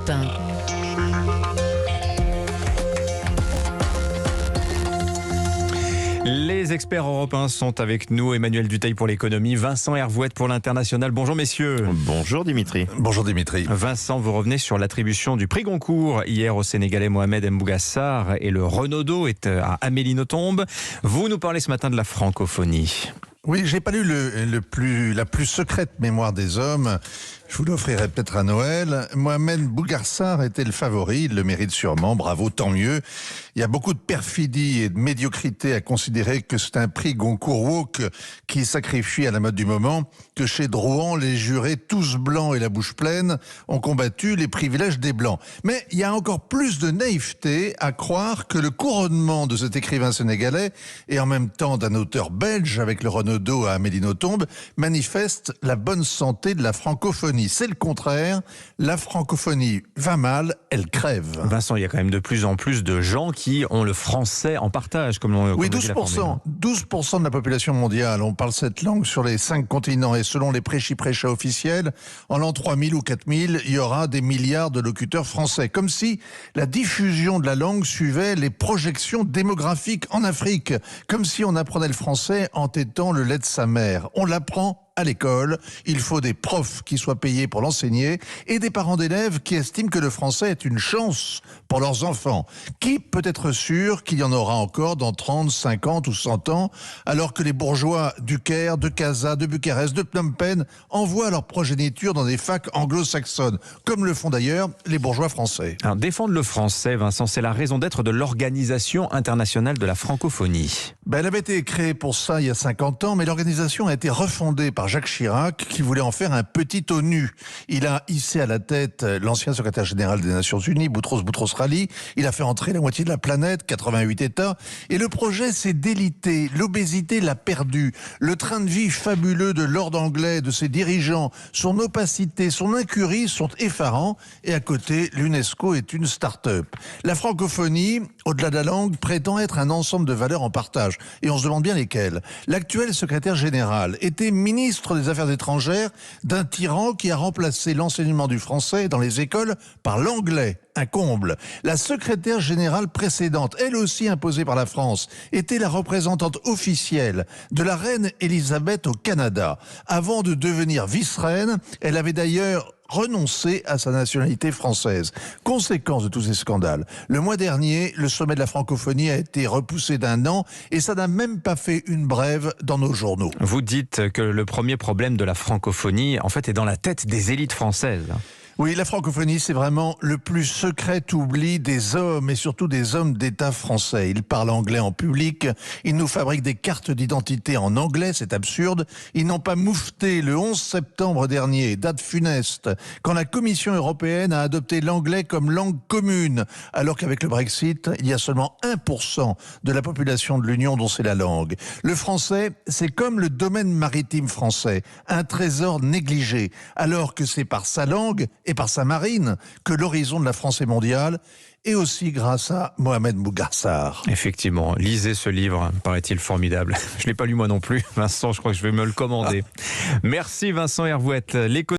Europe 1. Les experts européens sont avec nous. Emmanuel Dutheil pour l'économie, Vincent Hervouette pour l'international. Bonjour messieurs. Bonjour Dimitri. Bonjour Dimitri. Vincent, vous revenez sur l'attribution du prix Goncourt hier au Sénégalais Mohamed Mbougassar et le Renaudot est à Amélie Nothomb. Vous nous parlez ce matin de la francophonie. Oui, j'ai pas lu la plus secrète mémoire des hommes. Je vous l'offrirai peut-être à Noël. Mohamed Mbougassar était le favori, il le mérite sûrement, bravo, tant mieux. Il y a beaucoup de perfidie et de médiocrité à considérer que c'est un prix Goncourt woke qui sacrifie à la mode du moment, que chez Drouan, les jurés tous blancs et la bouche pleine ont combattu les privilèges des blancs. Mais il y a encore plus de naïveté à croire que le couronnement de cet écrivain sénégalais et en même temps d'un auteur belge avec le Renaudot à Amélie Nothomb manifeste la bonne santé de la francophonie. C'est le contraire. La francophonie va mal, elle crève. Vincent, il y a quand même de plus en plus de gens qui ont le français en partage, comme l'on Oui, comme le dit la formule. 12% de la population mondiale. On parle cette langue sur les 5 continents et selon les prêchis-prêchats officiels, en l'an 3000 ou 4000, il y aura des milliards de locuteurs français. Comme si la diffusion de la langue suivait les projections démographiques en Afrique. Comme si on apprenait le français en tétant le lait de sa mère. On l'apprend à l'école, il faut des profs qui soient payés pour l'enseigner et des parents d'élèves qui estiment que le français est une chance pour leurs enfants. Qui peut être sûr qu'il y en aura encore dans 30, 50 ou 100 ans, alors que les bourgeois du Caire, de Casa, de Bucarest, de Phnom Penh envoient leur progéniture dans des facs anglo-saxonnes, comme le font d'ailleurs les bourgeois français. Alors, défendre le français, Vincent, c'est la raison d'être de l'Organisation internationale de la francophonie. Elle avait été créée pour ça il y a 50 ans, mais l'organisation a été refondée par Jacques Chirac, qui voulait en faire un petit ONU. Il a hissé à la tête l'ancien secrétaire général des Nations Unies, Boutros Boutros-Ghali. Il a fait entrer la moitié de la planète, 88 États. Et le projet s'est délité. L'obésité l'a perdu. Le train de vie fabuleux de Lord Anglais, de ses dirigeants, son opacité, son incurie sont effarants. Et à côté, l'UNESCO est une start-up. La francophonie, au-delà de la langue, prétend être un ensemble de valeurs en partage. Et on se demande bien lesquelles. L'actuel secrétaire général était ministre des Affaires étrangères d'un tyran qui a remplacé l'enseignement du français dans les écoles par l'anglais. Un comble. La secrétaire générale précédente, elle aussi imposée par la France, était la représentante officielle de la reine Elisabeth au Canada. Avant de devenir vice-reine, elle avait d'ailleurs renoncé à sa nationalité française. Conséquence de tous ces scandales. Le mois dernier, le sommet de la francophonie a été repoussé d'1 an et ça n'a même pas fait une brève dans nos journaux. Vous dites que le premier problème de la francophonie, en fait, est dans la tête des élites françaises. Oui, la francophonie, c'est vraiment le plus secret oubli des hommes et surtout des hommes d'État français. Ils parlent anglais en public, ils nous fabriquent des cartes d'identité en anglais, c'est absurde. Ils n'ont pas moufté le 11 septembre dernier, date funeste, quand la Commission européenne a adopté l'anglais comme langue commune, alors qu'avec le Brexit, il y a seulement 1% de la population de l'Union dont c'est la langue. Le français, c'est comme le domaine maritime français, un trésor négligé, alors que c'est par sa langue et par sa marine que l'horizon de la France est mondial, et aussi grâce à Mohamed Mbougassar. Effectivement, lisez ce livre, paraît-il formidable. Je ne l'ai pas lu moi non plus, Vincent, je crois que je vais me le commander. Merci Vincent Hervouette.